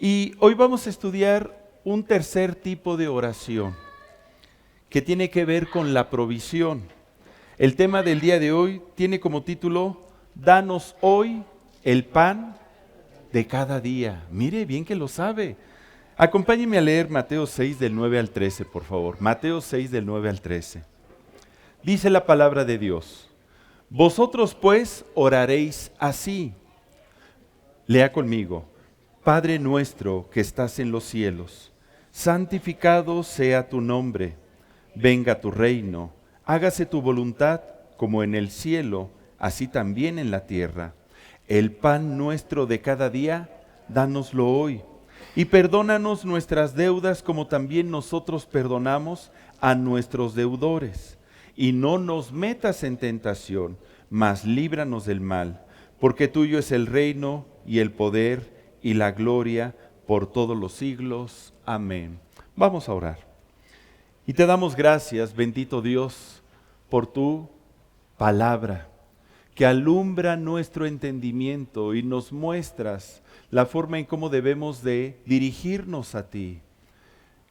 Y hoy vamos a estudiar un tercer tipo de oración que tiene que ver con la provisión. El tema del día de hoy tiene como título, Danos hoy el pan de cada día. Mire, bien que lo sabe. Acompáñeme a leer Mateo 6 del 9 al 13, por favor. Mateo 6 del 9 al 13. Dice la palabra de Dios. Vosotros pues oraréis así. Lea conmigo. Padre nuestro que estás en los cielos, santificado sea tu nombre. Venga tu reino. Hágase tu voluntad como en el cielo, así también en la tierra. El pan nuestro de cada día, dánoslo hoy. Y perdónanos nuestras deudas como también nosotros perdonamos a nuestros deudores. Y no nos metas en tentación, mas líbranos del mal, porque tuyo es el reino y el poder y la gloria por todos los siglos. Amén. Vamos a orar. Y te damos gracias, bendito Dios, por tu palabra, que alumbra nuestro entendimiento y nos muestras la forma en cómo debemos de dirigirnos a ti.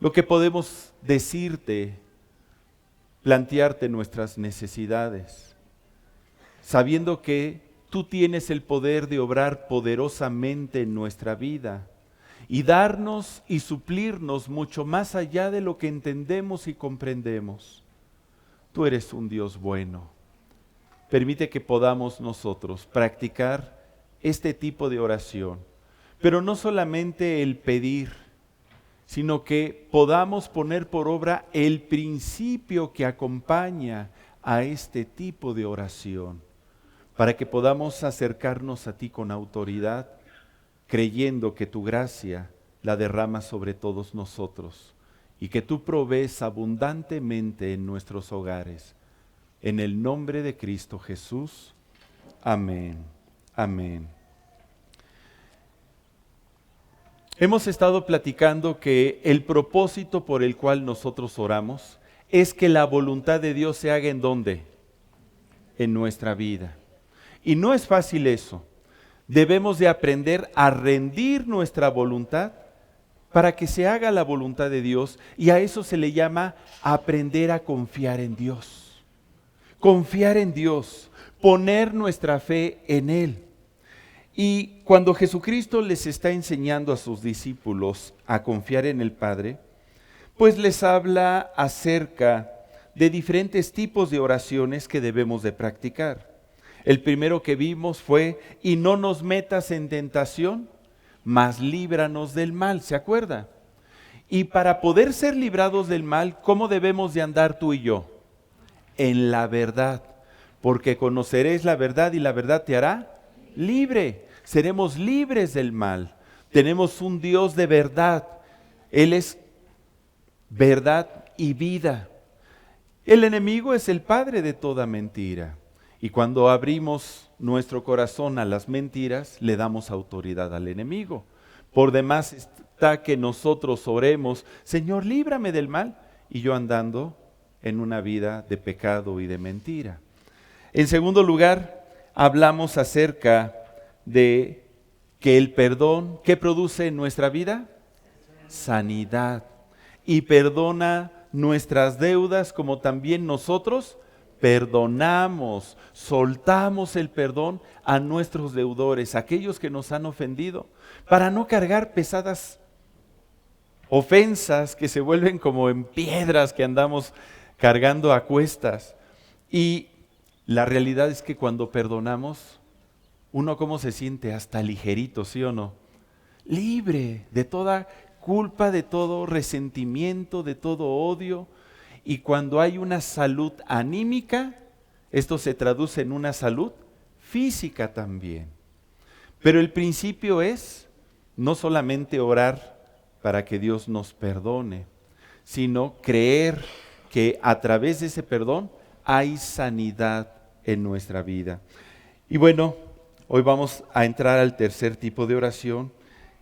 Lo que podemos decirte, plantearte nuestras necesidades, sabiendo que tú tienes el poder de obrar poderosamente en nuestra vida y darnos y suplirnos mucho más allá de lo que entendemos y comprendemos. Tú eres un Dios bueno. Permite que podamos nosotros practicar este tipo de oración, pero no solamente el pedir, sino que podamos poner por obra el principio que acompaña a este tipo de oración, para que podamos acercarnos a ti con autoridad, creyendo que tu gracia la derramas sobre todos nosotros y que tú provees abundantemente en nuestros hogares. En el nombre de Cristo Jesús. Amén. Amén. Hemos estado platicando que el propósito por el cual nosotros oramos es que la voluntad de Dios se haga ¿en dónde? En nuestra vida. Y no es fácil eso. Debemos de aprender a rendir nuestra voluntad para que se haga la voluntad de Dios, y a eso se le llama aprender a confiar en Dios. Confiar en Dios, poner nuestra fe en Él. Y cuando Jesucristo les está enseñando a sus discípulos a confiar en el Padre, pues les habla acerca de diferentes tipos de oraciones que debemos de practicar. El primero que vimos fue, y no nos metas en tentación, mas líbranos del mal, ¿se acuerda? Y para poder ser librados del mal, ¿cómo debemos de andar tú y yo? En la verdad, porque conoceréis la verdad y la verdad te hará libre. Seremos libres del mal. Tenemos un Dios de verdad. Él es verdad y vida. El enemigo es el padre de toda mentira. Y cuando abrimos nuestro corazón a las mentiras, le damos autoridad al enemigo. Por demás está que nosotros oremos, Señor, líbrame del mal, y yo andando en una vida de pecado y de mentira. En segundo lugar, hablamos acerca de que el perdón, ¿qué produce en nuestra vida? Sanidad. Y perdona nuestras deudas como también nosotros perdonamos, soltamos el perdón a nuestros deudores, aquellos que nos han ofendido, para no cargar pesadas ofensas que se vuelven como en piedras que andamos cargando a cuestas. Y la realidad es que cuando perdonamos, uno cómo se siente hasta ligerito, ¿sí o no? Libre de toda culpa, de todo resentimiento, de todo odio. Y cuando hay una salud anímica, esto se traduce en una salud física también. Pero el principio es no solamente orar para que Dios nos perdone, sino creer que a través de ese perdón hay sanidad en nuestra vida. Y bueno, hoy vamos a entrar al tercer tipo de oración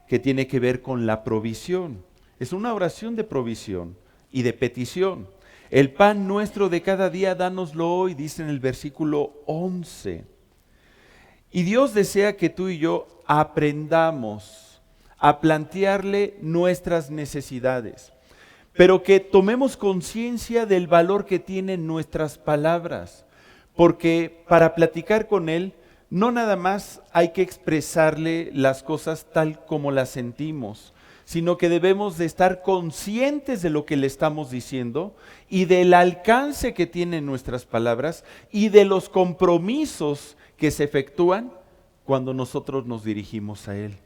que tiene que ver con la provisión. Es una oración de provisión y de petición. El pan nuestro de cada día, dánoslo hoy, dice en el versículo 11. Y Dios desea que tú y yo aprendamos a plantearle nuestras necesidades, pero que tomemos conciencia del valor que tienen nuestras palabras, porque para platicar con Él, no nada más hay que expresarle las cosas tal como las sentimos, sino que debemos de estar conscientes de lo que le estamos diciendo y del alcance que tienen nuestras palabras y de los compromisos que se efectúan cuando nosotros nos dirigimos a Él.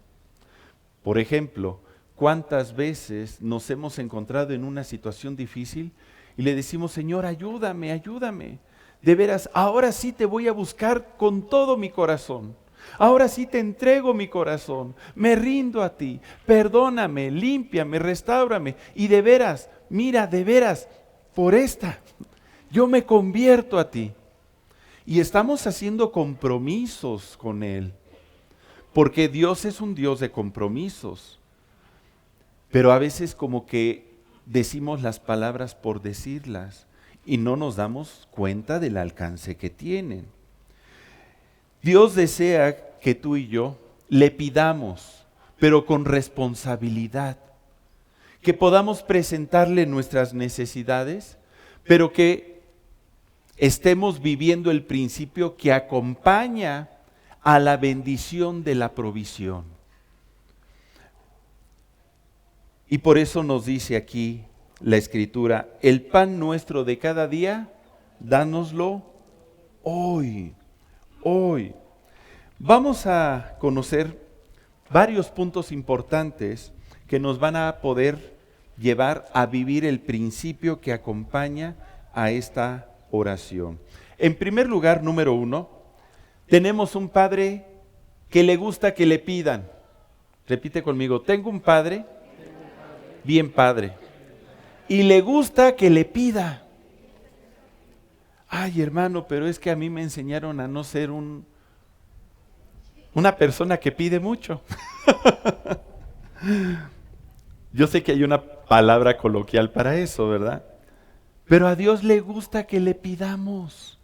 Por ejemplo, ¿cuántas veces nos hemos encontrado en una situación difícil y le decimos, Señor, ayúdame, ayúdame? De veras, ahora sí te voy a buscar con todo mi corazón. Ahora sí te entrego mi corazón, me rindo a ti, perdóname, límpiame, restáurame. Y de veras, mira, de veras, por esta, yo me convierto a ti. Y estamos haciendo compromisos con Él, porque Dios es un Dios de compromisos. Pero a veces como que decimos las palabras por decirlas y no nos damos cuenta del alcance que tienen. Dios desea que tú y yo le pidamos, pero con responsabilidad, que podamos presentarle nuestras necesidades, pero que estemos viviendo el principio que acompaña a la bendición de la provisión. Y por eso nos dice aquí la Escritura, el pan nuestro de cada día, dánoslo hoy. Hoy vamos a conocer varios puntos importantes que nos van a poder llevar a vivir el principio que acompaña a esta oración. En primer lugar, número 1, tenemos un padre que le gusta que le pidan. Repite conmigo, tengo un padre, bien padre, y le gusta que le pida. Ay, hermano, pero es que a mí me enseñaron a no ser una persona que pide mucho. Yo sé que hay una palabra coloquial para eso, ¿verdad? Pero a Dios le gusta que le pidamos.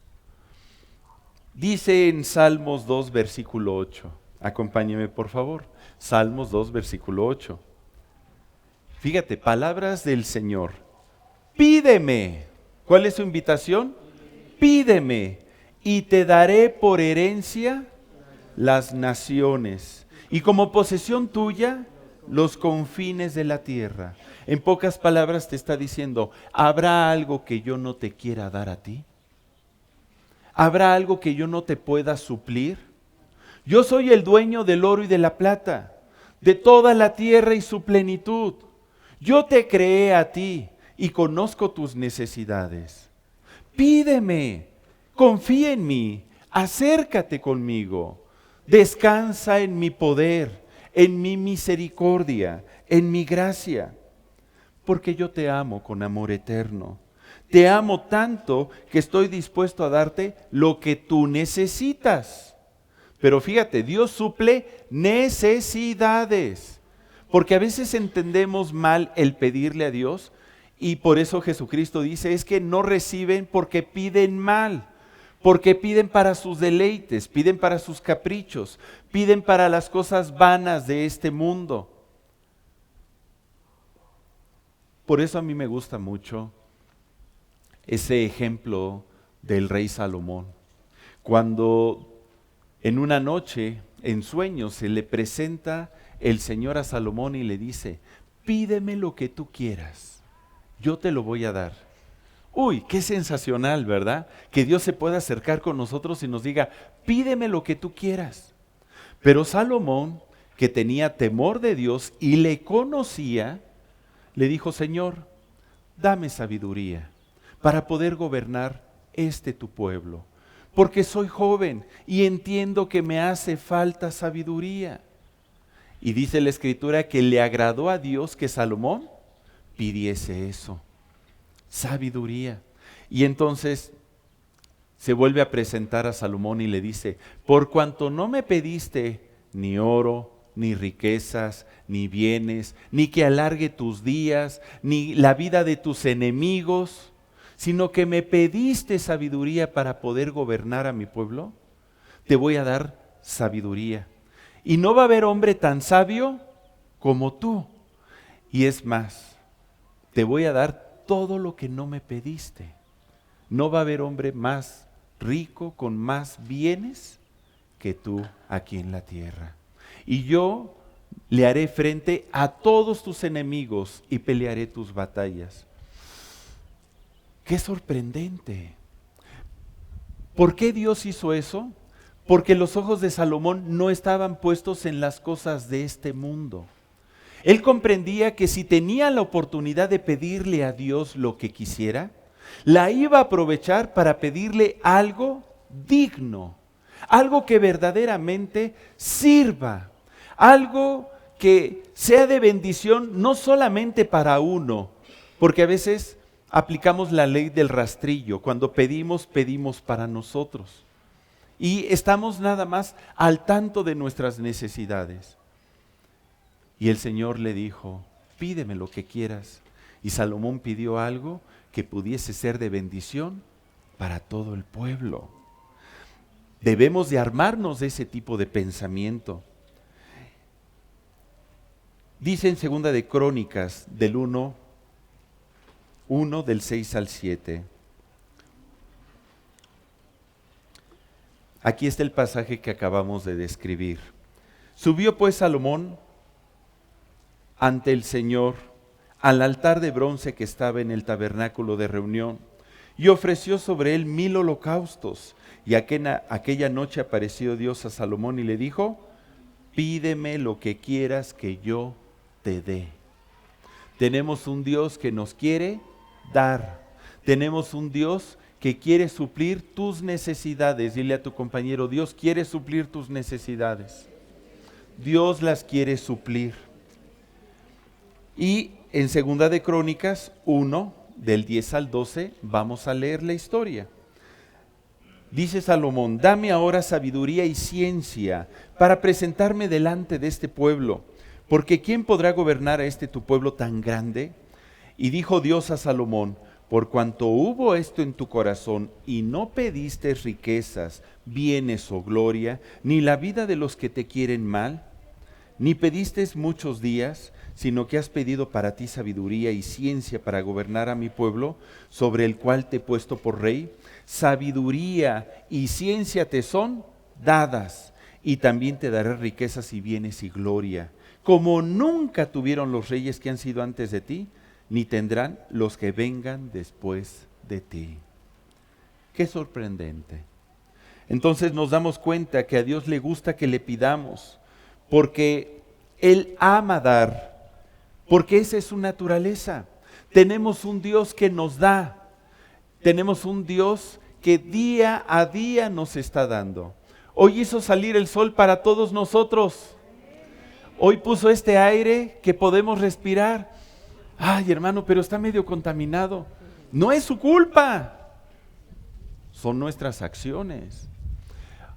Dice en Salmos 2, versículo 8. Acompáñeme, por favor. Salmos 2, versículo 8. Fíjate, palabras del Señor. Pídeme. ¿Cuál es su invitación? Pídeme y te daré por herencia las naciones y como posesión tuya los confines de la tierra. En pocas palabras te está diciendo, ¿habrá algo que yo no te quiera dar a ti? ¿Habrá algo que yo no te pueda suplir? Yo soy el dueño del oro y de la plata, de toda la tierra y su plenitud. Yo te creé a ti y conozco tus necesidades. Pídeme, confía en mí, acércate conmigo, descansa en mi poder, en mi misericordia, en mi gracia, porque yo te amo con amor eterno. Te amo tanto que estoy dispuesto a darte lo que tú necesitas. Pero fíjate, Dios suple necesidades, porque a veces entendemos mal el pedirle a Dios. Y por eso Jesucristo dice, es que no reciben porque piden mal, porque piden para sus deleites, piden para sus caprichos, piden para las cosas vanas de este mundo. Por eso a mí me gusta mucho ese ejemplo del rey Salomón. Cuando en una noche, en sueños, se le presenta el Señor a Salomón y le dice, pídeme lo que tú quieras. Yo te lo voy a dar. Uy, qué sensacional, ¿verdad? Que Dios se pueda acercar con nosotros y nos diga, pídeme lo que tú quieras. Pero Salomón, que tenía temor de Dios y le conocía, le dijo, Señor, dame sabiduría para poder gobernar tu pueblo. Porque soy joven y entiendo que me hace falta sabiduría. Y dice la Escritura que le agradó a Dios que Salomón pidiese eso, sabiduría. Y entonces se vuelve a presentar a Salomón y le dice, por cuanto no me pediste ni oro, ni riquezas, ni bienes, ni que alargue tus días, ni la vida de tus enemigos, sino que me pediste sabiduría para poder gobernar a mi pueblo, te voy a dar sabiduría. Y no va a haber hombre tan sabio como tú. Y es más, te voy a dar todo lo que no me pediste. No va a haber hombre más rico, con más bienes que tú aquí en la tierra. Y yo le haré frente a todos tus enemigos y pelearé tus batallas. ¡Qué sorprendente! ¿Por qué Dios hizo eso? Porque los ojos de Salomón no estaban puestos en las cosas de este mundo. Él comprendía que si tenía la oportunidad de pedirle a Dios lo que quisiera, la iba a aprovechar para pedirle algo digno, algo que verdaderamente sirva, algo que sea de bendición no solamente para uno, porque a veces aplicamos la ley del rastrillo, cuando pedimos, pedimos para nosotros y estamos nada más al tanto de nuestras necesidades. Y el Señor le dijo, pídeme lo que quieras. Y Salomón pidió algo que pudiese ser de bendición para todo el pueblo. Debemos de armarnos de ese tipo de pensamiento. Dice en 2 de Crónicas, del 1 del 6 al 7. Aquí está el pasaje que acabamos de describir. Subió pues Salomón ante el Señor al altar de bronce que estaba en el tabernáculo de reunión y ofreció sobre él 1000 holocaustos. Y aquella noche apareció Dios a Salomón y le dijo, pídeme lo que quieras que yo te dé. Tenemos un Dios que nos quiere dar. Tenemos un Dios que quiere suplir tus necesidades. Dile a tu compañero, Dios quiere suplir tus necesidades. Dios las quiere suplir. Y en 2 de Crónicas 1, del 10 al 12, vamos a leer la historia. Dice Salomón, dame ahora sabiduría y ciencia para presentarme delante de este pueblo, porque ¿quién podrá gobernar a este tu pueblo tan grande? Y dijo Dios a Salomón, por cuanto hubo esto en tu corazón y no pediste riquezas, bienes o gloria, ni la vida de los que te quieren mal, ni pediste muchos días, sino que has pedido para ti sabiduría y ciencia para gobernar a mi pueblo, sobre el cual te he puesto por rey, sabiduría y ciencia te son dadas, y también te daré riquezas y bienes y gloria, como nunca tuvieron los reyes que han sido antes de ti, ni tendrán los que vengan después de ti. Qué sorprendente. Entonces nos damos cuenta que a Dios le gusta que le pidamos, porque Él ama dar, porque esa es su naturaleza. Tenemos un Dios que nos da, tenemos un Dios que día a día nos está dando. Hoy hizo salir el sol para todos nosotros. Hoy puso este aire que podemos respirar. Ay, hermano, pero está medio contaminado. No es su culpa. Son nuestras acciones.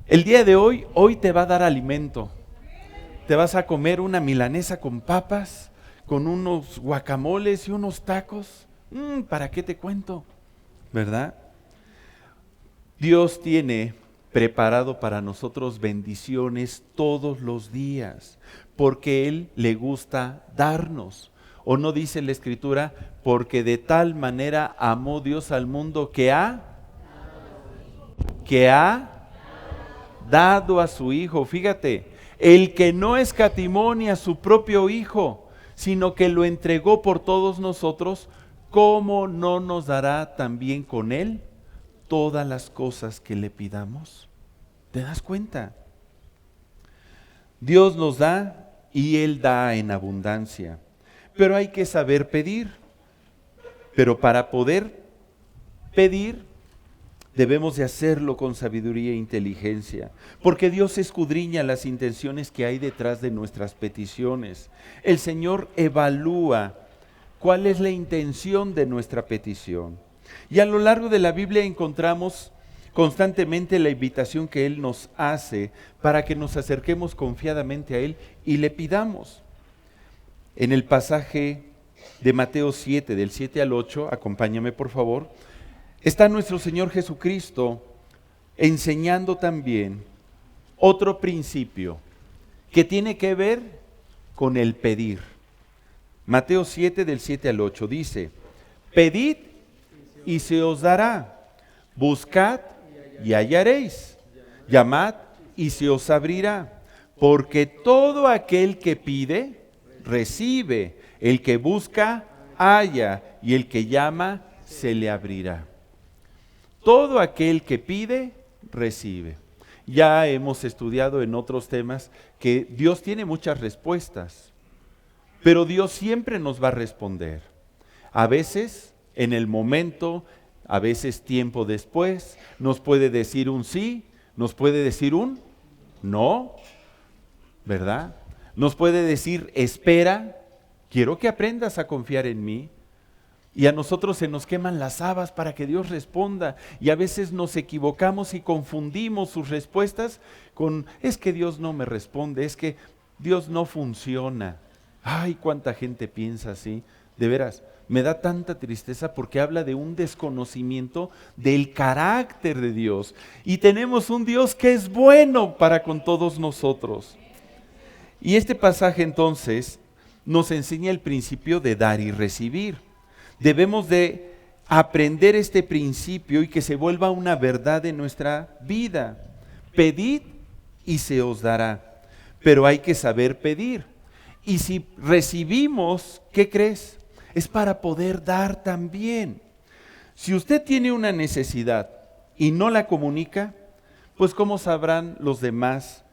El día de hoy te va a dar alimento. Te vas a comer una milanesa con papas, con unos guacamoles y unos tacos. ¿Para qué te cuento? ¿Verdad? Dios tiene preparado para nosotros bendiciones todos los días, porque Él le gusta darnos. ¿O no dice la Escritura? Porque de tal manera amó Dios al mundo que ha dado a su Hijo. Fíjate, el que no escatimó ni a su propio Hijo, sino que lo entregó por todos nosotros, ¿cómo no nos dará también con Él todas las cosas que le pidamos? ¿Te das cuenta? Dios nos da y Él da en abundancia. Pero hay que saber pedir. Pero para poder pedir, debemos de hacerlo con sabiduría e inteligencia, porque Dios escudriña las intenciones que hay detrás de nuestras peticiones. El Señor evalúa cuál es la intención de nuestra petición. Y a lo largo de la Biblia encontramos constantemente la invitación que Él nos hace para que nos acerquemos confiadamente a Él y le pidamos. En el pasaje de Mateo 7, del 7 al 8, acompáñame por favor, está nuestro Señor Jesucristo enseñando también otro principio que tiene que ver con el pedir. Mateo 7 del 7 al 8 dice, pedid y se os dará, buscad y hallaréis, llamad y se os abrirá, porque todo aquel que pide, recibe, el que busca, halla, y el que llama, se le abrirá. Todo aquel que pide, recibe. Ya hemos estudiado en otros temas que Dios tiene muchas respuestas, pero Dios siempre nos va a responder. A veces en el momento, a veces tiempo después, nos puede decir un sí, nos puede decir un no, ¿verdad? Nos puede decir espera, quiero que aprendas a confiar en mí. Y a nosotros se nos queman las habas para que Dios responda. Y a veces nos equivocamos y confundimos sus respuestas con, es que Dios no me responde, es que Dios no funciona. Ay, cuánta gente piensa así. De veras, me da tanta tristeza porque habla de un desconocimiento del carácter de Dios. Y tenemos un Dios que es bueno para con todos nosotros. Y este pasaje entonces nos enseña el principio de dar y recibir. Debemos de aprender este principio y que se vuelva una verdad en nuestra vida. Pedid y se os dará, pero hay que saber pedir. Y si recibimos, ¿qué crees? Es para poder dar también. Si usted tiene una necesidad y no la comunica, pues ¿cómo sabrán los demás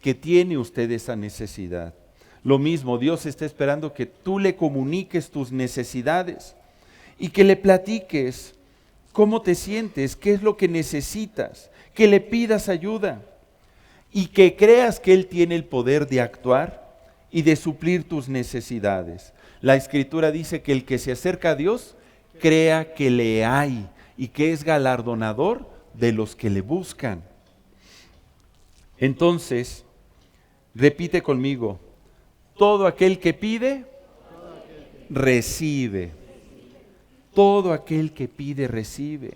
que tiene usted esa necesidad? Lo mismo, Dios está esperando que tú le comuniques tus necesidades y que le platiques cómo te sientes, qué es lo que necesitas, que le pidas ayuda y que creas que Él tiene el poder de actuar y de suplir tus necesidades. La Escritura dice que el que se acerca a Dios, crea que le hay y que es galardonador de los que le buscan. Entonces, repite conmigo, todo aquel que pide, recibe. Todo aquel que pide, recibe.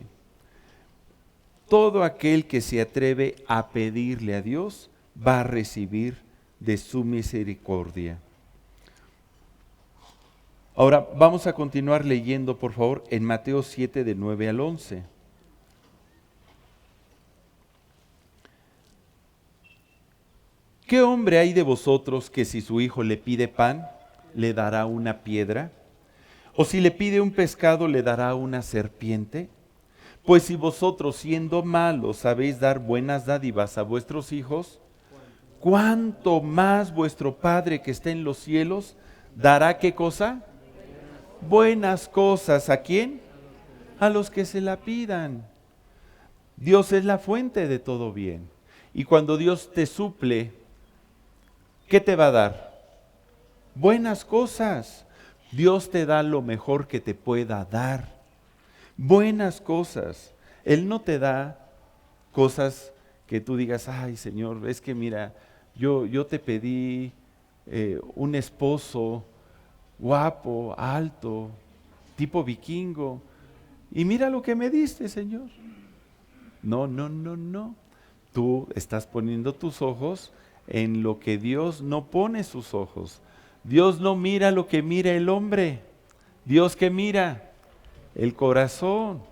Todo aquel que se atreve a pedirle a Dios, va a recibir de su misericordia. Ahora, vamos a continuar leyendo, por favor, en Mateo 7, de 9 al 11. ¿Qué hombre hay de vosotros que si su hijo le pide pan, le dará una piedra? ¿O si le pide un pescado, le dará una serpiente? Pues si vosotros, siendo malos, sabéis dar buenas dádivas a vuestros hijos, ¿cuánto más vuestro Padre que está en los cielos dará qué cosa? Buenas cosas. ¿A quién? A los que se la pidan. Dios es la fuente de todo bien. Y cuando Dios te suple, ¿qué te va a dar? Buenas cosas. Dios te da lo mejor que te pueda dar. Buenas cosas. Él no te da cosas que tú digas, ay Señor, es que mira, yo te pedí un esposo guapo, alto, tipo vikingo, y mira lo que me diste, Señor. No, no, no, no. Tú estás poniendo tus ojos en lo que Dios no pone sus ojos. Dios no mira lo que mira el hombre. Dios que mira el corazón.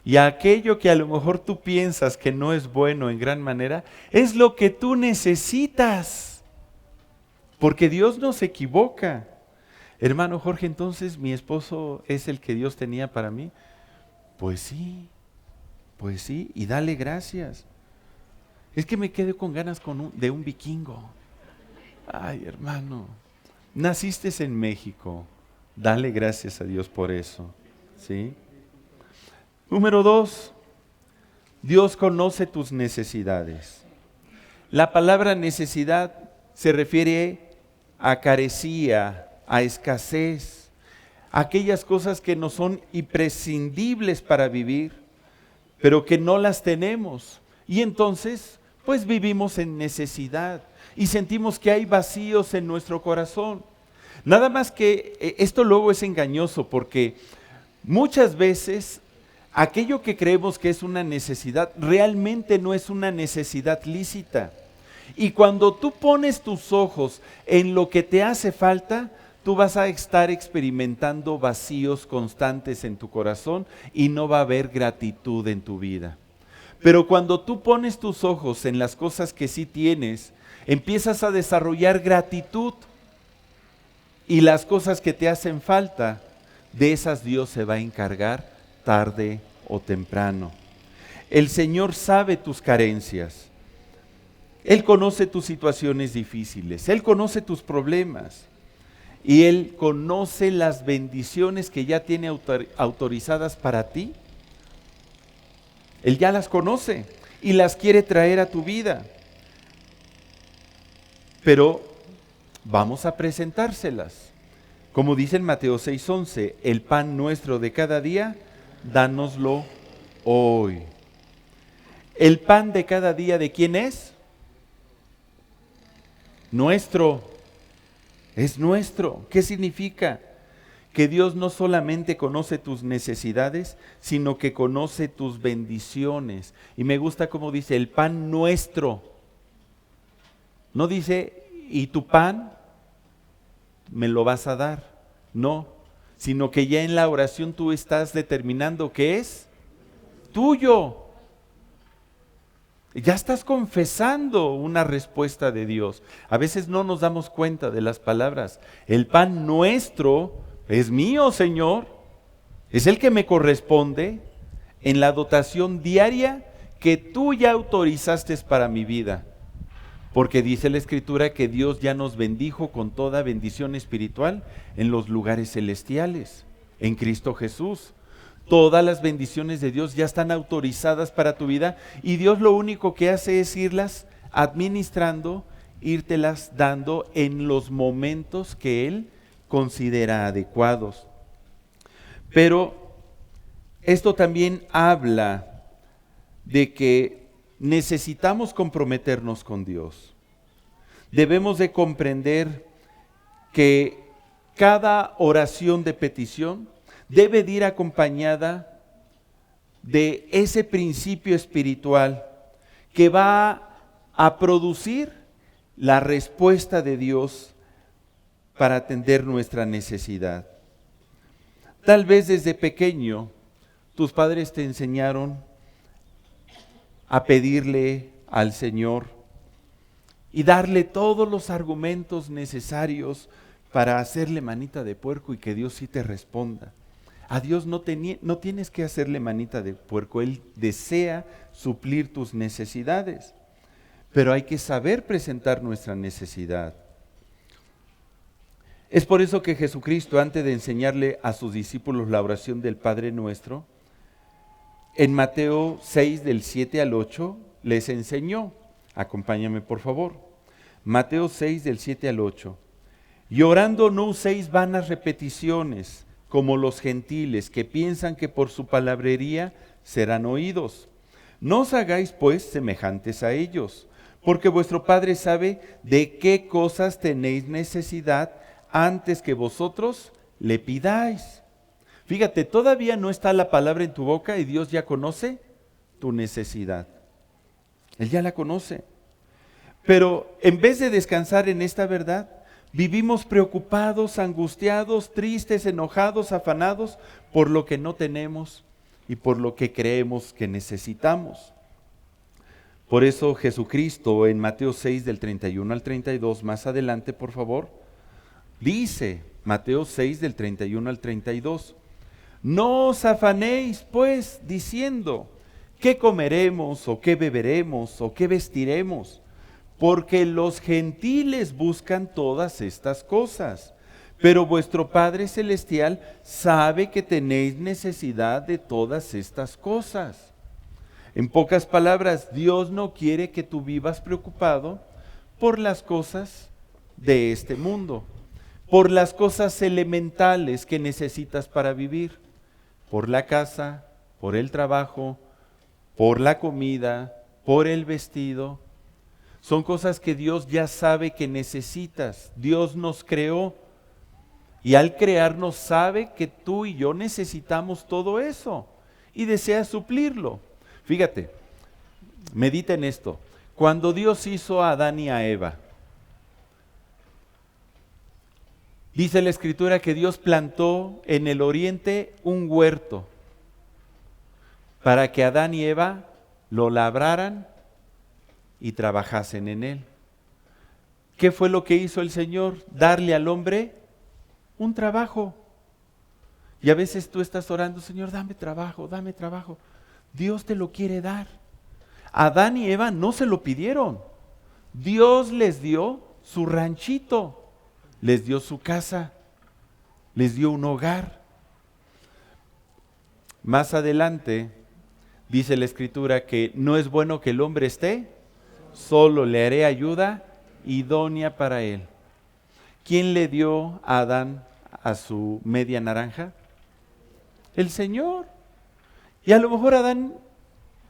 Y aquello que a lo mejor tú piensas que no es bueno en gran manera, es lo que tú necesitas. Porque Dios no se equivoca. Hermano Jorge, entonces mi esposo es el que Dios tenía para mí. Pues sí, y dale gracias. Es que me quedé con ganas de un vikingo. Ay, hermano, naciste en México, dale gracias a Dios por eso, ¿sí? Número 2, Dios conoce tus necesidades. La palabra necesidad se refiere a carecía, a escasez, a aquellas cosas que no son imprescindibles para vivir, pero que no las tenemos. Y entonces, pues vivimos en necesidad y sentimos que hay vacíos en nuestro corazón. Nada más que esto luego es engañoso porque muchas veces aquello que creemos que es una necesidad realmente no es una necesidad lícita. Y cuando tú pones tus ojos en lo que te hace falta, tú vas a estar experimentando vacíos constantes en tu corazón y no va a haber gratitud en tu vida. Pero cuando tú pones tus ojos en las cosas que sí tienes, empiezas a desarrollar gratitud, y las cosas que te hacen falta, de esas Dios se va a encargar tarde o temprano. El Señor sabe tus carencias. Él conoce tus situaciones difíciles. Él conoce tus problemas. Y Él conoce las bendiciones que ya tiene autorizadas para ti. Él ya las conoce y las quiere traer a tu vida. Pero vamos a presentárselas. Como dice en Mateo 6:11, el pan nuestro de cada día, dánoslo hoy. ¿El pan de cada día de quién es? Nuestro. Es nuestro. ¿Qué significa? Que Dios no solamente conoce tus necesidades, sino que conoce tus bendiciones. Y me gusta como dice, el pan nuestro. No dice, ¿y tu pan me lo vas a dar? No, sino que ya en la oración tú estás determinando que es tuyo. Ya estás confesando una respuesta de Dios. A veces no nos damos cuenta de las palabras. El pan nuestro es mío, Señor. Es el que me corresponde en la dotación diaria que tú ya autorizaste para mi vida. Porque dice la Escritura que Dios ya nos bendijo con toda bendición espiritual en los lugares celestiales, en Cristo Jesús. Todas las bendiciones de Dios ya están autorizadas para tu vida y Dios lo único que hace es irlas administrando, írtelas dando en los momentos que Él considera adecuados. Pero esto también habla de que necesitamos comprometernos con Dios. Debemos de comprender que cada oración de petición debe de ir acompañada de ese principio espiritual que va a producir la respuesta de Dios para atender nuestra necesidad. Tal vez desde pequeño tus padres te enseñaron a pedirle al Señor y darle todos los argumentos necesarios para hacerle manita de puerco y que Dios sí te responda. A Dios no tienes que hacerle manita de puerco, Él desea suplir tus necesidades, pero hay que saber presentar nuestra necesidad. Es por eso que Jesucristo, antes de enseñarle a sus discípulos la oración del Padre Nuestro, en Mateo 6, del 7 al 8, les enseñó. Acompáñame por favor. Mateo 6, del 7 al 8. Y orando no uséis vanas repeticiones, como los gentiles que piensan que por su palabrería serán oídos. No os hagáis pues semejantes a ellos, porque vuestro Padre sabe de qué cosas tenéis necesidad antes que vosotros le pidáis. Fíjate, todavía no está la palabra en tu boca y Dios ya conoce tu necesidad. Él ya la conoce. Pero en vez de descansar en esta verdad, vivimos preocupados, angustiados, tristes, enojados, afanados por lo que no tenemos y por lo que creemos que necesitamos. Por eso Jesucristo en Mateo 6 del 31 al 32, más adelante por favor, dice Mateo 6 del 31 al 32, no os afanéis pues diciendo, ¿qué comeremos o qué beberemos o qué vestiremos? Porque los gentiles buscan todas estas cosas, pero vuestro Padre Celestial sabe que tenéis necesidad de todas estas cosas. En pocas palabras, Dios no quiere que tú vivas preocupado por las cosas de este mundo, por las cosas elementales que necesitas para vivir, por la casa, por el trabajo, por la comida, por el vestido. Son cosas que Dios ya sabe que necesitas. Dios nos creó y al crearnos sabe que tú y yo necesitamos todo eso y desea suplirlo. Fíjate, medita en esto. Cuando Dios hizo a Adán y a Eva, dice la Escritura que Dios plantó en el oriente un huerto para que Adán y Eva lo labraran y trabajasen en él. ¿Qué fue lo que hizo el Señor? Darle al hombre un trabajo. Y a veces tú estás orando, Señor, dame trabajo, dame trabajo. Dios te lo quiere dar. Adán y Eva no se lo pidieron. Dios les dio su ranchito, les dio su casa, les dio un hogar. Más adelante dice la Escritura que no es bueno que el hombre esté solo, le haré ayuda idónea para él. ¿Quién le dio a Adán a su media naranja? El Señor. Y a lo mejor Adán,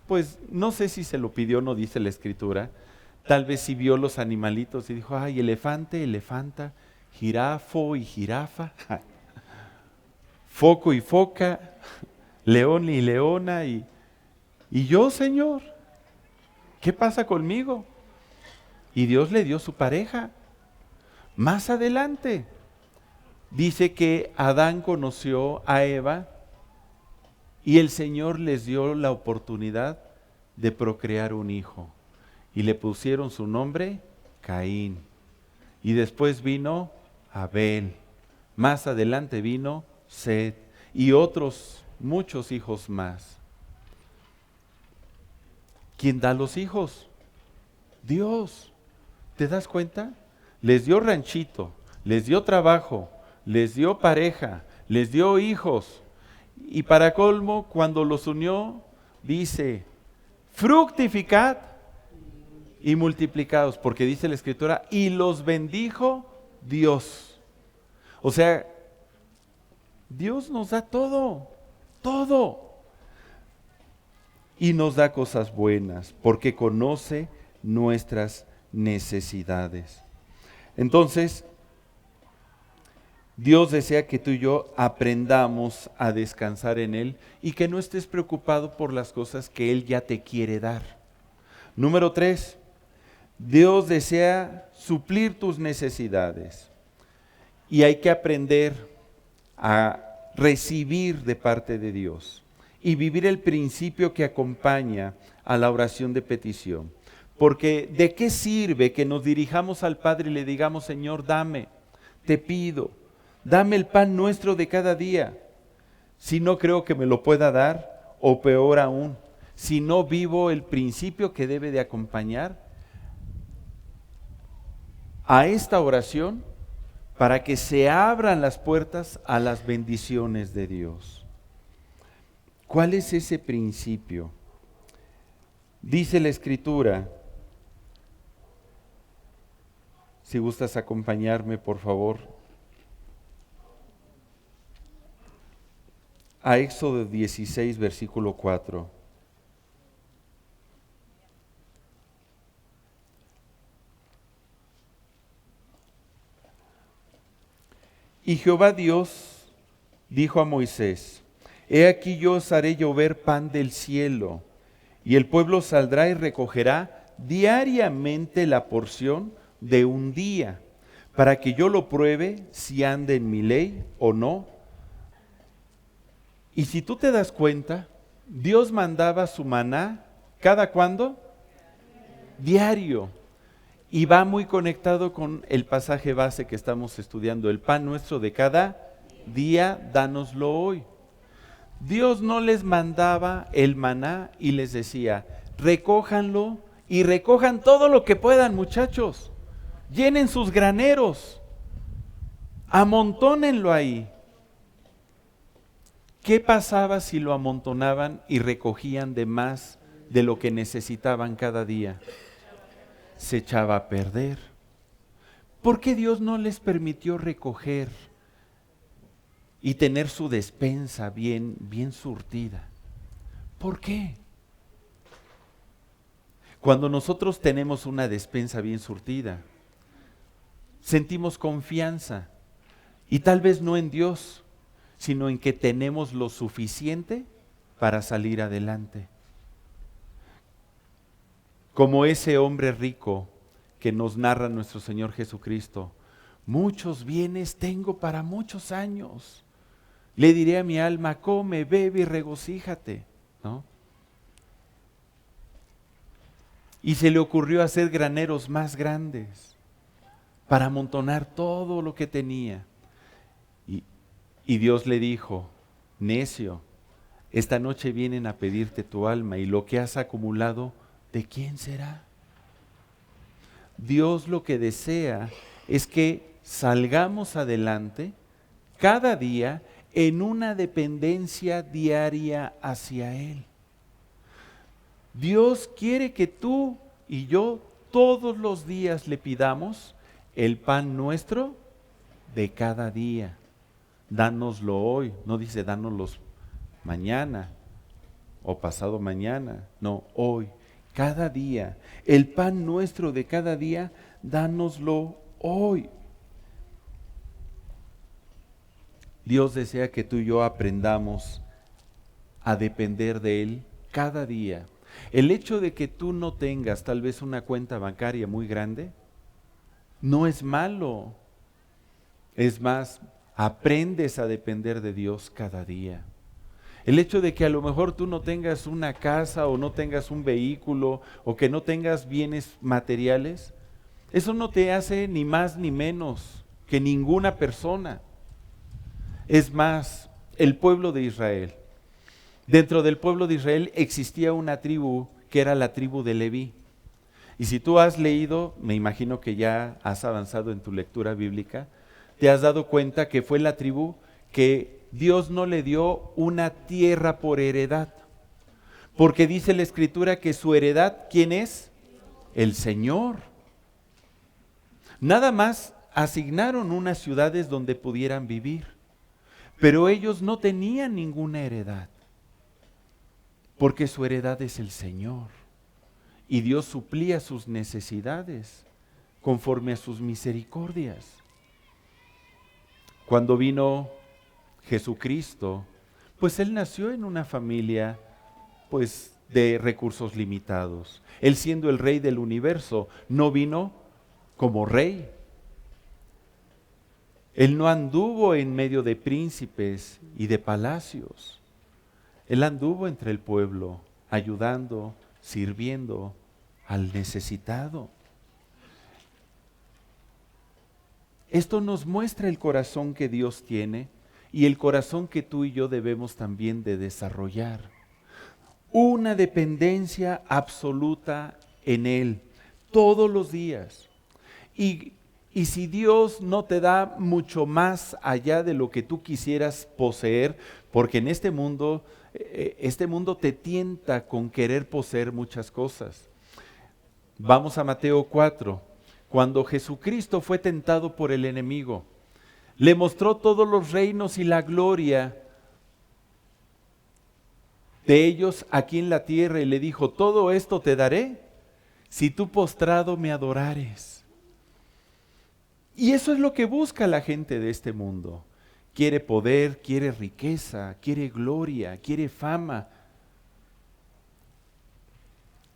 pues no sé si se lo pidió, no dice la Escritura. Tal vez si vio los animalitos y dijo, ay, elefante, elefanta, jirafo y jirafa, foco y foca, león y leona, y yo, Señor, ¿qué pasa conmigo? Y Dios le dio su pareja. Más adelante dice que Adán conoció a Eva y el Señor les dio la oportunidad de procrear un hijo. Y le pusieron su nombre Caín. Y después vino Abel. Más adelante vino Set y otros muchos hijos más. ¿Quién da los hijos? Dios. ¿Te das cuenta? Les dio ranchito, les dio trabajo, les dio pareja, les dio hijos. Y para colmo, cuando los unió, dice, fructificad y multiplicados, porque dice la Escritura, y los bendijo Dios. O sea, Dios nos da todo, todo. Y nos da cosas buenas, porque conoce nuestras necesidades. Entonces, Dios desea que tú y yo aprendamos a descansar en Él y que no estés preocupado por las cosas que Él ya te quiere dar. Número 3, Dios desea suplir tus necesidades y hay que aprender a recibir de parte de Dios y vivir el principio que acompaña a la oración de petición. Porque ¿de qué sirve que nos dirijamos al Padre y le digamos, Señor, dame, te pido, dame el pan nuestro de cada día, si no creo que me lo pueda dar, o peor aún, si no vivo el principio que debe de acompañar a esta oración para que se abran las puertas a las bendiciones de Dios? ¿Cuál es ese principio? Dice la Escritura, si gustas acompañarme, por favor, a Éxodo 16, versículo 4. Y Jehová Dios dijo a Moisés, he aquí yo os haré llover pan del cielo, y el pueblo saldrá y recogerá diariamente la porción de un día, para que yo lo pruebe si anda en mi ley o no. Y si tú te das cuenta, Dios mandaba su maná, ¿cada cuándo? Diario. Y va muy conectado con el pasaje base que estamos estudiando, el pan nuestro de cada día, dánoslo hoy. Dios no les mandaba el maná y les decía, recójanlo y recojan todo lo que puedan, muchachos. Llenen sus graneros, amontónenlo ahí. ¿Qué pasaba si lo amontonaban y recogían de más de lo que necesitaban cada día? Se echaba a perder. ¿Por qué Dios no les permitió recoger y tener su despensa bien surtida? ¿Por qué? Cuando nosotros tenemos una despensa bien surtida, sentimos confianza, y tal vez no en Dios, sino en que tenemos lo suficiente para salir adelante. como ese hombre rico que nos narra nuestro Señor Jesucristo. Muchos bienes tengo para muchos años. Le diré a mi alma, come, bebe y regocíjate, ¿no? Y se le ocurrió hacer graneros más grandes para amontonar todo lo que tenía. Y Dios le dijo, necio, esta noche vienen a pedirte tu alma y lo que has acumulado, ¿de quién será? Dios lo que desea es que salgamos adelante cada día en una dependencia diaria hacia Él. Dios quiere que tú y yo todos los días le pidamos el pan nuestro de cada día. Dánoslo hoy, no dice dánoslo mañana o pasado mañana, no, hoy, cada día. El pan nuestro de cada día, dánoslo hoy. Dios desea que tú y yo aprendamos a depender de Él cada día. El hecho de que tú no tengas tal vez una cuenta bancaria muy grande, no es malo. Es más, aprendes a depender de Dios cada día. El hecho de que a lo mejor tú no tengas una casa o no tengas un vehículo o que no tengas bienes materiales, eso no te hace ni más ni menos que ninguna persona. Es más, el pueblo de Israel, dentro del pueblo de Israel existía una tribu que era la tribu de Leví. Y si tú has leído, me imagino que ya has avanzado en tu lectura bíblica, te has dado cuenta que fue la tribu que Dios no le dio una tierra por heredad. Porque dice la Escritura que su heredad, ¿quién es? El Señor. Nada más asignaron unas ciudades donde pudieran vivir. Pero ellos no tenían ninguna heredad. Porque su heredad es el Señor. Y Dios suplía sus necesidades conforme a sus misericordias. Cuando vino Jesucristo, pues Él nació en una familia pues de recursos limitados. Él siendo el rey del universo, no vino como rey. Él no anduvo en medio de príncipes y de palacios. Él anduvo entre el pueblo, ayudando, sirviendo al necesitado. Esto nos muestra el corazón que Dios tiene y el corazón que tú y yo debemos también de desarrollar. Una dependencia absoluta en Él, todos los días. Y si Dios no te da mucho más allá de lo que tú quisieras poseer, porque en este mundo te tienta con querer poseer muchas cosas. Vamos a Mateo 4. Cuando Jesucristo fue tentado por el enemigo, le mostró todos los reinos y la gloria de ellos aquí en la tierra y le dijo, todo esto te daré si tú postrado me adorares. Y eso es lo que busca la gente de este mundo. Quiere poder, quiere riqueza, quiere gloria, quiere fama.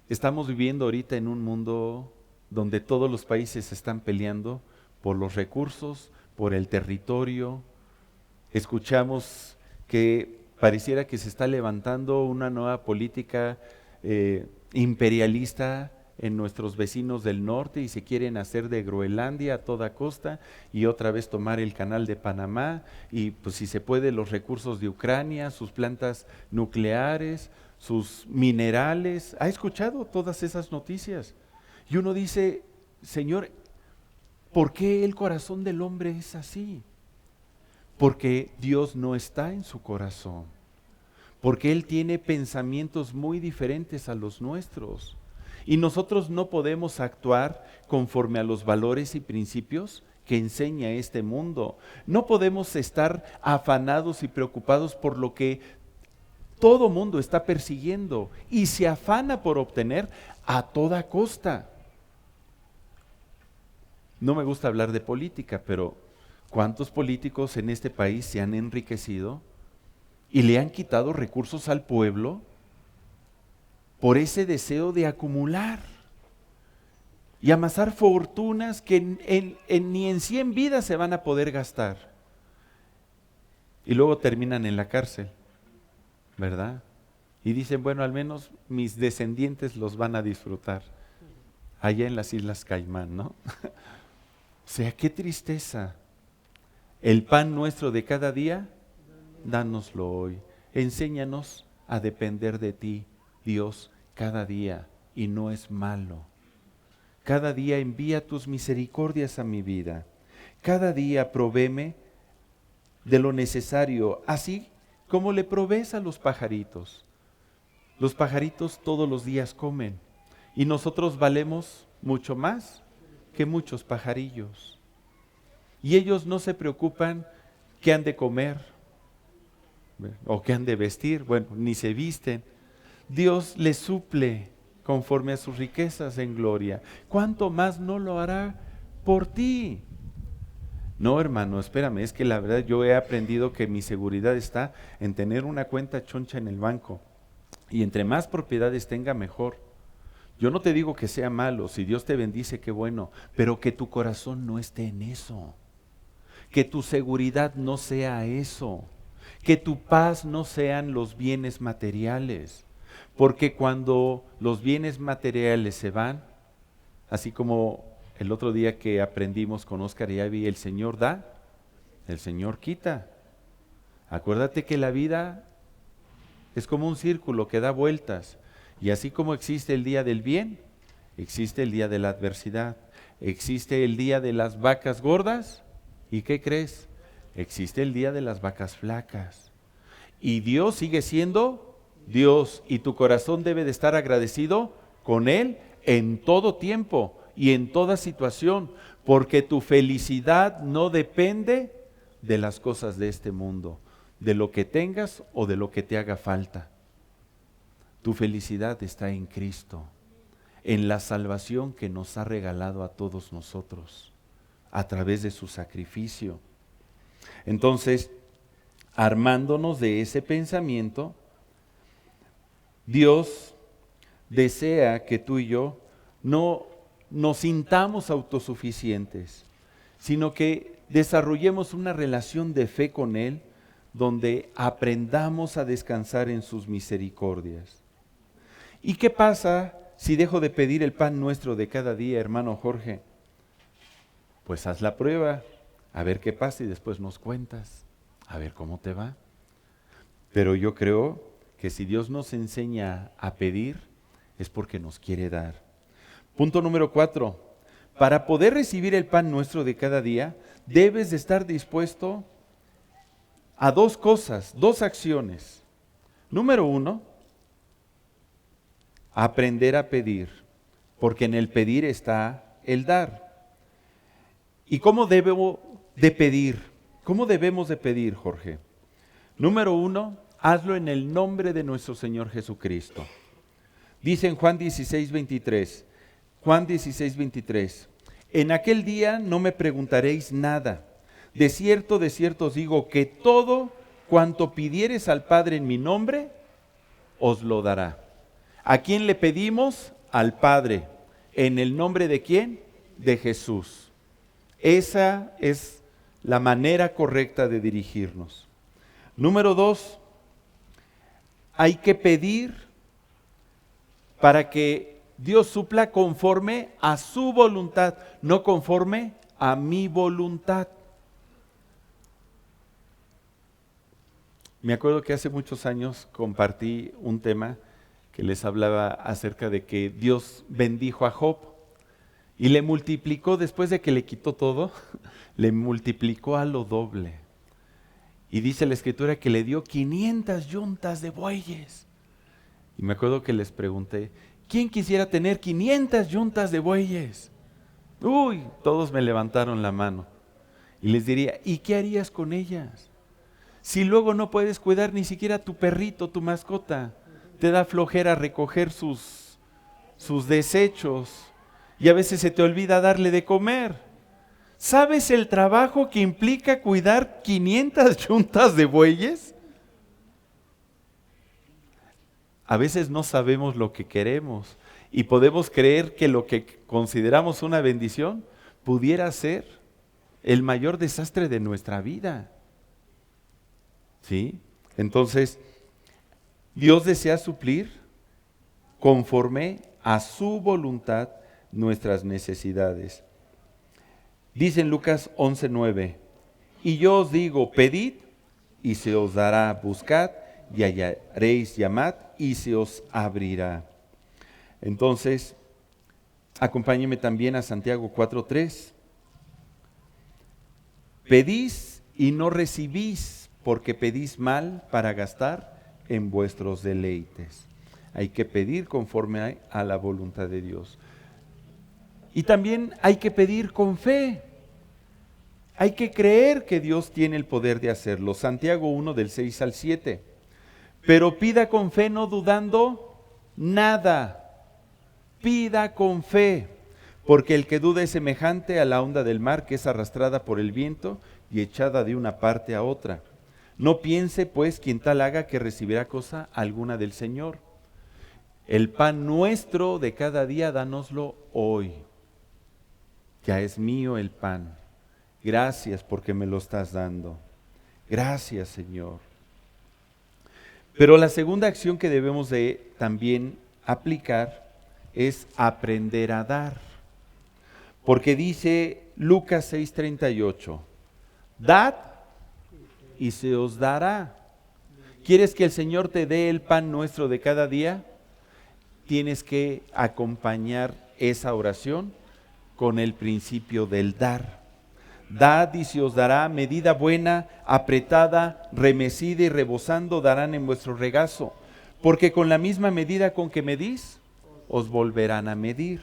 Estamos viviendo ahorita en un mundo donde todos los países están peleando por los recursos, por el territorio. Escuchamos que pareciera que se está levantando una nueva política imperialista en nuestros vecinos del norte y se quieren hacer de Groenlandia a toda costa y otra vez tomar el canal de Panamá y pues si se puede los recursos de Ucrania, sus plantas nucleares, sus minerales. ¿Ha escuchado todas esas noticias? Y uno dice, Señor, ¿por qué el corazón del hombre es así? Porque Dios no está en su corazón. Porque Él tiene pensamientos muy diferentes a los nuestros. Y nosotros no podemos actuar conforme a los valores y principios que enseña este mundo. No podemos estar afanados y preocupados por lo que todo mundo está persiguiendo y se afana por obtener a toda costa. No me gusta hablar de política, pero ¿cuántos políticos en este país se han enriquecido y le han quitado recursos al pueblo por ese deseo de acumular? y amasar fortunas que ni en 100 vidas se van a poder gastar. Y luego terminan en la cárcel, ¿verdad? Y dicen, bueno, al menos mis descendientes los van a disfrutar. Allá en las Islas Caimán, ¿no? O sea, qué tristeza. El pan nuestro de cada día, dánoslo hoy. Enséñanos a depender de ti, Dios, cada día, y no es malo. Cada día envía tus misericordias a mi vida. Cada día provéeme de lo necesario, así como le provees a los pajaritos. Los pajaritos todos los días comen y nosotros valemos mucho más que muchos pajarillos. Y ellos no se preocupan qué han de comer o qué han de vestir, bueno, ni se visten. Dios les suple conforme a sus riquezas en gloria. ¿Cuánto más no lo hará por ti? No, hermano, espérame, es que la verdad yo he aprendido que mi seguridad está en tener una cuenta choncha en el banco. Y entre más propiedades tenga, mejor. Yo no te digo que sea malo, si Dios te bendice, qué bueno, pero que tu corazón no esté en eso. Que tu seguridad no sea eso. Que tu paz no sean los bienes materiales. Porque cuando los bienes materiales se van, así como el otro día que aprendimos con Oscar y Abby, el Señor da, el Señor quita. Acuérdate que la vida es como un círculo que da vueltas. Y así como existe el día del bien, existe el día de la adversidad. Existe el día de las vacas gordas. ¿Y qué crees? Existe el día de las vacas flacas. Y Dios sigue siendo Dios. Y tu corazón debe de estar agradecido con Él en todo tiempo y en toda situación. Porque tu felicidad no depende de las cosas de este mundo, de lo que tengas o de lo que te haga falta. Tu felicidad está en Cristo, en la salvación que nos ha regalado a todos nosotros a través de su sacrificio. Entonces, armándonos de ese pensamiento, Dios desea que tú y yo no nos sintamos autosuficientes, sino que desarrollemos una relación de fe con Él, donde aprendamos a descansar en sus misericordias. ¿Y qué pasa si dejo de pedir el pan nuestro de cada día, hermano Jorge? Pues haz la prueba, a ver qué pasa y después nos cuentas, a ver cómo te va. Pero yo creo que si Dios nos enseña a pedir, es porque nos quiere dar. Punto número 4. Para poder recibir el pan nuestro de cada día, debes de estar dispuesto a dos cosas, dos acciones. Número 1, aprender a pedir, porque en el pedir está el dar. ¿Y cómo debemos de pedir? ¿Cómo debemos de pedir, Jorge? Número 1, hazlo en el nombre de nuestro Señor Jesucristo. Dice en Juan 16:23, Juan 16:23, en aquel día no me preguntaréis nada. De cierto os digo que todo cuanto pidiereis al Padre en mi nombre, os lo dará. ¿A quién le pedimos? Al Padre. ¿En el nombre de quién? De Jesús. Esa es la manera correcta de dirigirnos. Número 2, hay que pedir para que Dios supla conforme a su voluntad, no conforme a mi voluntad. Me acuerdo que hace muchos años compartí un tema que les hablaba acerca de que Dios bendijo a Job y le multiplicó, después de que le quitó todo, le multiplicó a lo doble. Y dice la Escritura que le dio 500 yuntas de bueyes. Y me acuerdo que les pregunté, ¿quién quisiera tener 500 yuntas de bueyes? Uy, todos me levantaron la mano. Y les diría, ¿y qué harías con ellas? Si luego no puedes cuidar ni siquiera tu perrito, tu mascota, te da flojera recoger sus desechos y a veces se te olvida darle de comer. ¿Sabes el trabajo que implica cuidar 500 yuntas de bueyes? A veces no sabemos lo que queremos Y podemos creer que lo que consideramos una bendición pudiera ser el mayor desastre de nuestra vida. ¿Sí? Entonces, Dios desea suplir conforme a su voluntad nuestras necesidades. Dice en Lucas 11:9, y yo os digo, pedid y se os dará, buscad y hallaréis, llamad y se os abrirá. Entonces, acompáñeme también a Santiago 4:3. Pedís y no recibís, porque pedís mal para gastar en vuestros deleites. Hay que pedir conforme a la voluntad de Dios. Y también hay que pedir con fe. Hay que creer que Dios tiene el poder de hacerlo. Santiago 1 del 6 al 7. Pero pida con fe, no dudando nada. Pida con fe, porque el que duda es semejante a la onda del mar que es arrastrada por el viento y echada de una parte a otra. No piense, pues, quien tal haga que recibirá cosa alguna del Señor. El pan nuestro de cada día, dánoslo hoy. Ya es mío el pan. Gracias porque me lo estás dando. Gracias, Señor. Pero la segunda acción que debemos de también aplicar es aprender a dar. Porque dice Lucas 6:38, dad y se os dará. ¿Quieres que el Señor te dé el pan nuestro de cada día? Tienes que acompañar esa oración con el principio del dar. Dad y se os dará, medida buena, apretada, remecida y rebosando darán en vuestro regazo, porque con la misma medida con que medís, os volverán a medir.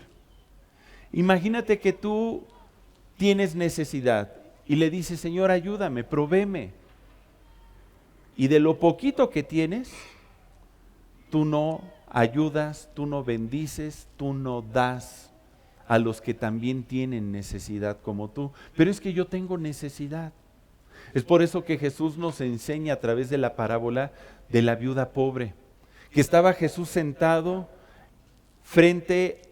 Imagínate que tú tienes necesidad y le dices, Señor, ayúdame, provéeme. Y de lo poquito que tienes, tú no ayudas, tú no bendices, tú no das a los que también tienen necesidad como tú. Pero es que yo tengo necesidad. Es por eso que Jesús nos enseña a través de la parábola de la viuda pobre, que estaba Jesús sentado frente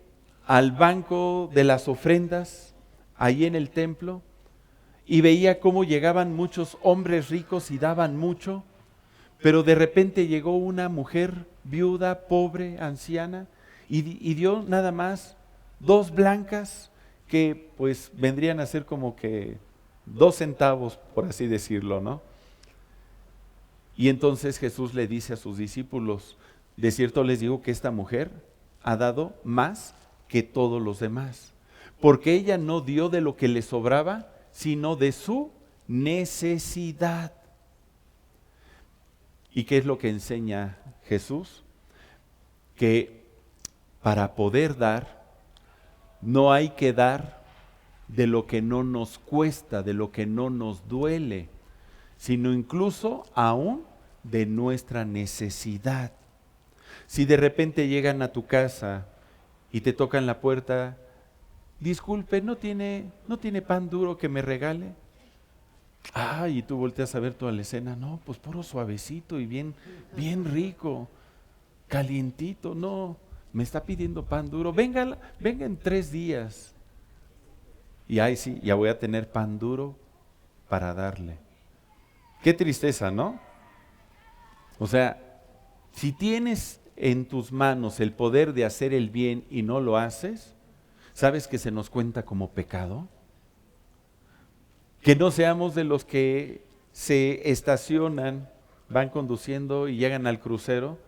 al banco de las ofrendas, ahí en el templo, y veía cómo llegaban muchos hombres ricos y daban mucho, pero de repente llegó una mujer viuda, pobre, anciana, y dio nada más 2 blancas que pues vendrían a ser como que 2 centavos, por así decirlo, ¿no? Y entonces Jesús le dice a sus discípulos, de cierto les digo que esta mujer ha dado más que todos los demás, porque ella no dio de lo que le sobraba, sino de su necesidad. ¿Y qué es lo que enseña Jesús? Que para poder dar, no hay que dar de lo que no nos cuesta, de lo que no nos duele, sino incluso aún de nuestra necesidad. Si de repente llegan a tu casa y te tocan la puerta, disculpe, ¿no tiene pan duro que me regale? Y tú volteas a ver toda la escena, no, pues puro suavecito y bien rico, calientito, no, me está pidiendo pan duro, venga en 3 días. Y sí, ya voy a tener pan duro para darle. Qué tristeza, ¿no? O sea, si tienes en tus manos el poder de hacer el bien y no lo haces, ¿sabes que se nos cuenta como pecado? Que no seamos de los que se estacionan, van conduciendo y llegan al crucero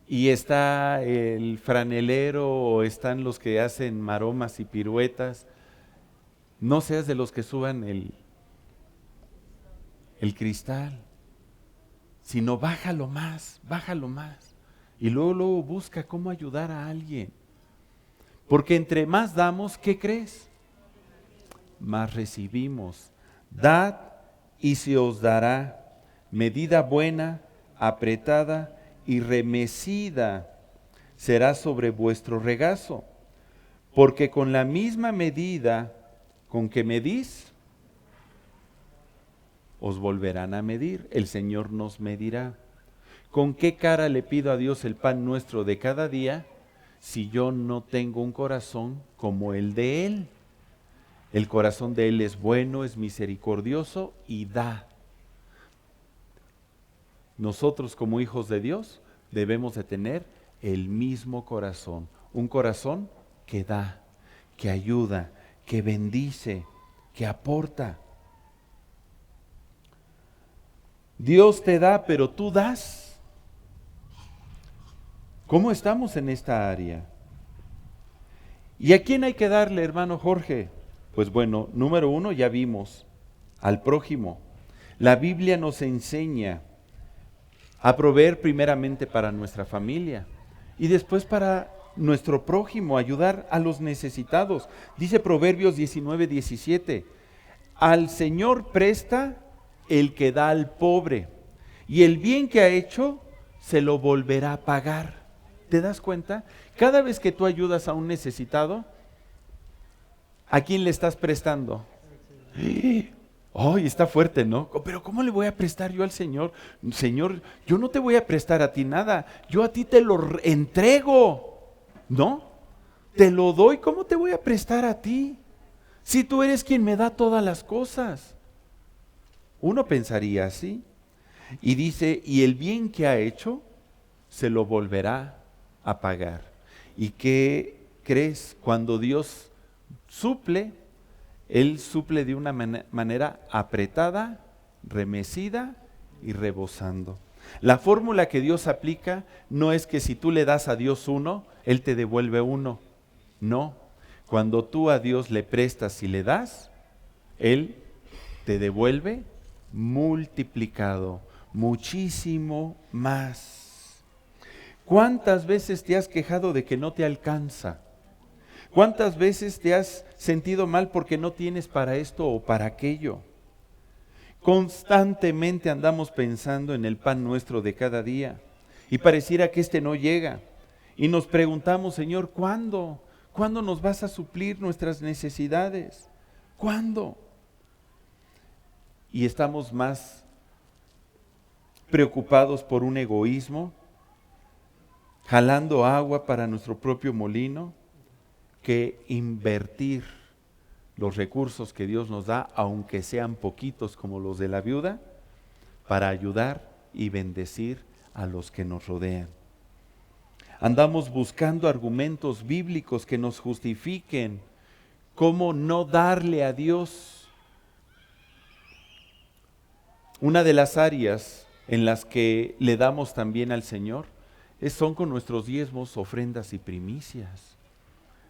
y está el franelero o están los que hacen maromas y piruetas. No seas de los que suban el cristal, sino bájalo más. Y luego busca cómo ayudar a alguien. Porque entre más damos, ¿qué crees? Más recibimos. Dad y se os dará, medida buena, apretada y remecida será sobre vuestro regazo, porque con la misma medida con que medís, os volverán a medir, el Señor nos medirá. ¿Con qué cara le pido a Dios el pan nuestro de cada día si yo no tengo un corazón como el de Él? El corazón de Él es bueno, es misericordioso y da. Nosotros como hijos de Dios debemos de tener el mismo corazón, un corazón que da, que ayuda, que bendice, que aporta. Dios te da, pero tú das. ¿Cómo estamos en esta área? ¿Y a quién hay que darle, hermano Jorge? Pues bueno, número uno, ya vimos, al prójimo. La Biblia nos enseña a proveer primeramente para nuestra familia y después para nuestro prójimo, ayudar a los necesitados. Dice Proverbios 19:17, al Señor presta el que da al pobre, y el bien que ha hecho se lo volverá a pagar. ¿Te das cuenta? Cada vez que tú ayudas a un necesitado, ¿a quién le estás prestando? ¡Ay, está fuerte!, ¿no? Pero ¿cómo le voy a prestar yo al Señor? Señor, yo no te voy a prestar a ti nada, yo a ti te lo entrego, ¿no? Te lo doy, ¿cómo te voy a prestar a ti? Si tú eres quien me da todas las cosas. Uno pensaría así. Y dice, y el bien que ha hecho, se lo volverá a pagar. ¿Y qué crees? Cuando Dios suple, Él suple de una manera apretada, remecida y rebosando. La fórmula que Dios aplica no es que si tú le das a Dios uno, Él te devuelve uno. No. Cuando tú a Dios le prestas y le das, Él te devuelve multiplicado, muchísimo más. ¿Cuántas veces te has quejado de que no te alcanza? ¿Cuántas veces te has sentido mal porque no tienes para esto o para aquello? Constantemente andamos pensando en el pan nuestro de cada día y pareciera que este no llega. Y nos preguntamos, Señor, ¿cuándo? ¿Cuándo nos vas a suplir nuestras necesidades? ¿Cuándo? Y estamos más preocupados por un egoísmo, jalando agua para nuestro propio molino, que invertir los recursos que Dios nos da, aunque sean poquitos como los de la viuda, para ayudar y bendecir a los que nos rodean. Andamos buscando argumentos bíblicos que nos justifiquen cómo no darle a Dios. Una de las áreas en las que le damos también al Señor son con nuestros diezmos, ofrendas y primicias.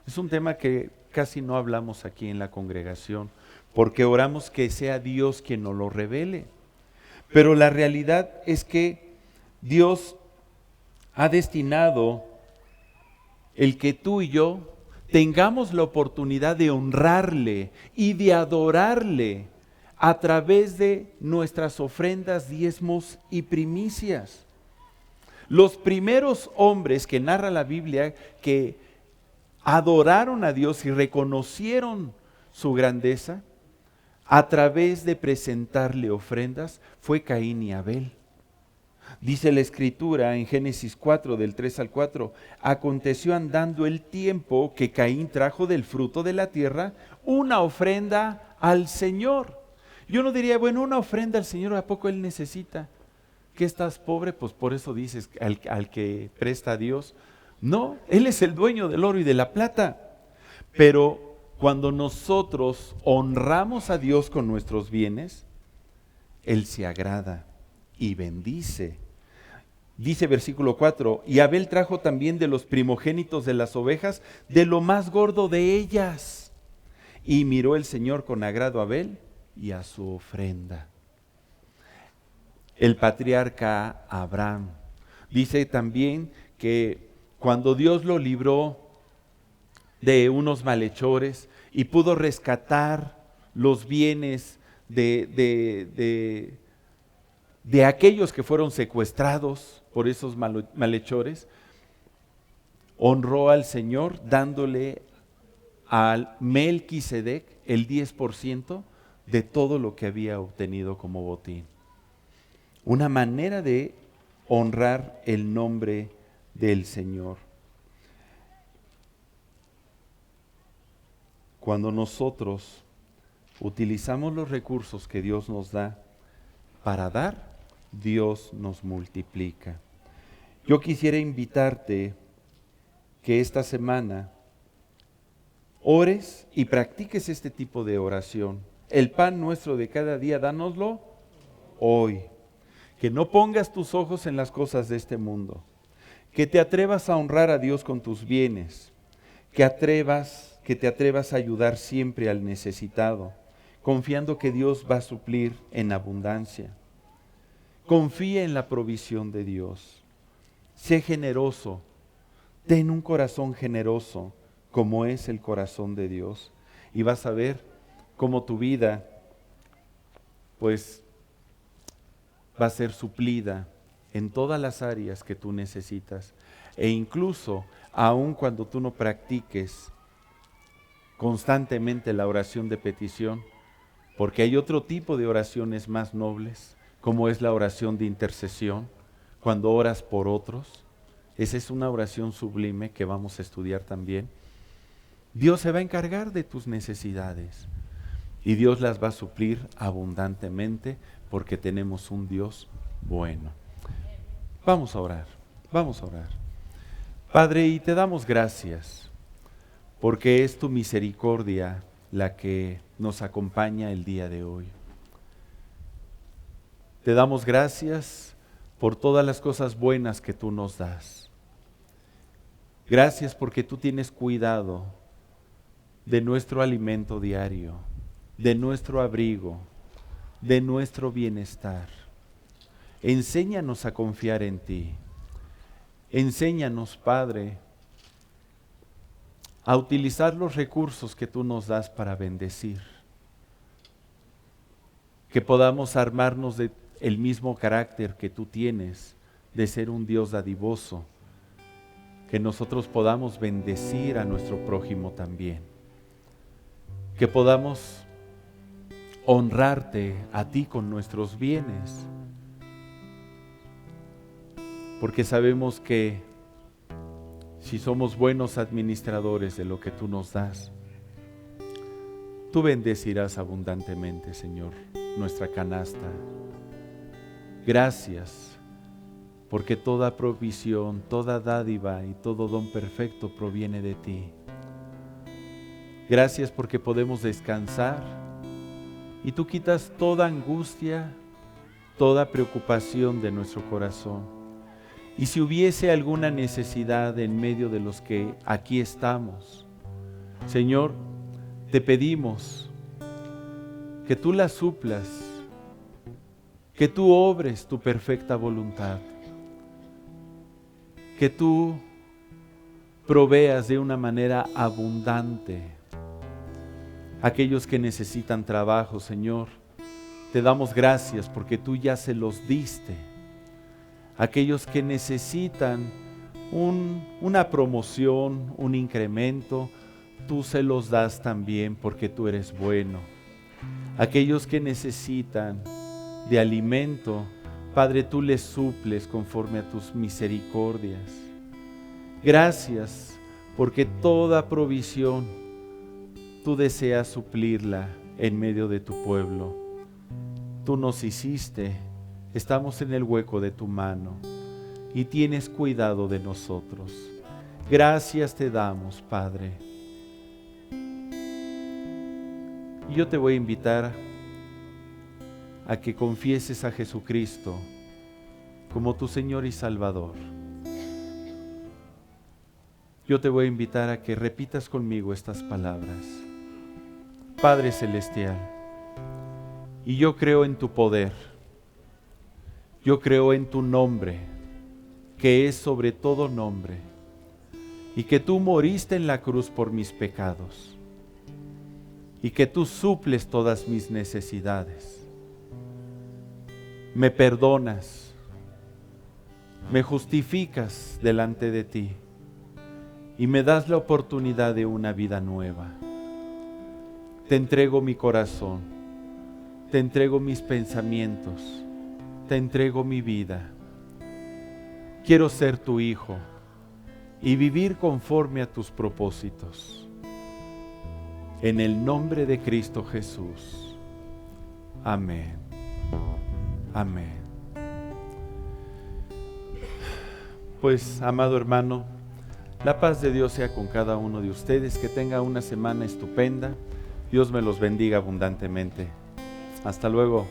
Es un tema que casi no hablamos aquí en la congregación, porque oramos que sea Dios quien nos lo revele. Pero la realidad es que Dios ha destinado el que tú y yo tengamos la oportunidad de honrarle y de adorarle a través de nuestras ofrendas, diezmos y primicias. Los primeros hombres que narra la Biblia que adoraron a Dios y reconocieron su grandeza a través de presentarle ofrendas fue Caín y Abel. Dice la Escritura en Génesis 4, del 3 al 4, aconteció andando el tiempo que Caín trajo del fruto de la tierra una ofrenda al Señor. Yo no diría, bueno, una ofrenda al Señor, ¿a poco Él necesita? ¿Que estás pobre? Pues por eso dices al que presta a Dios. No, Él es el dueño del oro y de la plata. Pero cuando nosotros honramos a Dios con nuestros bienes, Él se agrada y bendice. Dice versículo 4, y Abel trajo también de los primogénitos de las ovejas, de lo más gordo de ellas. Y miró el Señor con agrado a Abel y a su ofrenda. El patriarca Abraham dice también que cuando Dios lo libró de unos malhechores y pudo rescatar los bienes de aquellos que fueron secuestrados por esos malhechores, honró al Señor dándole al Melquisedec el 10% de todo lo que había obtenido como botín. Una manera de honrar el nombre del Señor. cuando nosotros utilizamos los recursos que Dios nos da para dar, Dios nos multiplica. Yo quisiera invitarte que esta semana ores y practiques este tipo de oración. El pan nuestro de cada día, dánoslo hoy. Que no pongas tus ojos en las cosas de este mundo. Que te atrevas a honrar a Dios con tus bienes. Que te atrevas a ayudar siempre al necesitado, confiando que Dios va a suplir en abundancia. Confía en la provisión de Dios. Sé generoso. Ten un corazón generoso, como es el corazón de Dios. Y vas a ver cómo tu vida, pues, va a ser suplida en todas las áreas que tú necesitas. E incluso, aun cuando tú no practiques constantemente la oración de petición, porque hay otro tipo de oraciones más nobles, como es la oración de intercesión, cuando oras por otros. Esa es una oración sublime que vamos a estudiar también. Dios se va a encargar de tus necesidades y Dios las va a suplir abundantemente porque tenemos un Dios bueno. Vamos a orar. Padre, y te damos gracias porque es tu misericordia la que nos acompaña el día de hoy. Te damos gracias por todas las cosas buenas que tú nos das. Gracias porque tú tienes cuidado de nuestro alimento diario, de nuestro abrigo, de nuestro bienestar. Enséñanos a confiar en ti. Enséñanos, Padre, a utilizar los recursos que tú nos das para bendecir. Que podamos armarnos de el mismo carácter que tú tienes, de ser un Dios dadivoso. Que nosotros podamos bendecir a nuestro prójimo también. Que podamos honrarte a ti con nuestros bienes. Porque sabemos que si somos buenos administradores de lo que tú nos das, tú bendecirás abundantemente, Señor, nuestra canasta. Gracias, porque toda provisión, toda dádiva y todo don perfecto proviene de ti. Gracias porque podemos descansar y tú quitas toda angustia, toda preocupación de nuestro corazón. Y si hubiese alguna necesidad en medio de los que aquí estamos, Señor, te pedimos que tú la suplas, que tú obres tu perfecta voluntad, que tú proveas de una manera abundante aquellos que necesitan trabajo, Señor. Te damos gracias porque tú ya se los diste. Aquellos que necesitan una promoción, un incremento, tú se los das también porque tú eres bueno. Aquellos que necesitan de alimento, Padre, tú les suples conforme a tus misericordias. Gracias porque toda provisión tú deseas suplirla en medio de tu pueblo. Tú nos hiciste, estamos en el hueco de tu mano y tienes cuidado de nosotros. Gracias te damos, Padre. Y yo te voy a invitar a que confieses a Jesucristo como tu Señor y Salvador. Yo te voy a invitar a que repitas conmigo estas palabras. Padre Celestial, y yo creo en tu poder, yo creo en tu nombre, que es sobre todo nombre, y que tú moriste en la cruz por mis pecados, y que tú suples todas mis necesidades. Me perdonas, me justificas delante de ti y me das la oportunidad de una vida nueva. Te entrego mi corazón, te entrego mis pensamientos, te entrego mi vida. Quiero ser tu hijo y vivir conforme a tus propósitos. en el nombre de Cristo Jesús. Amén. Amén. Pues, amado hermano, la paz de Dios sea con cada uno de ustedes, que tenga una semana estupenda. Dios me los bendiga abundantemente. Hasta luego.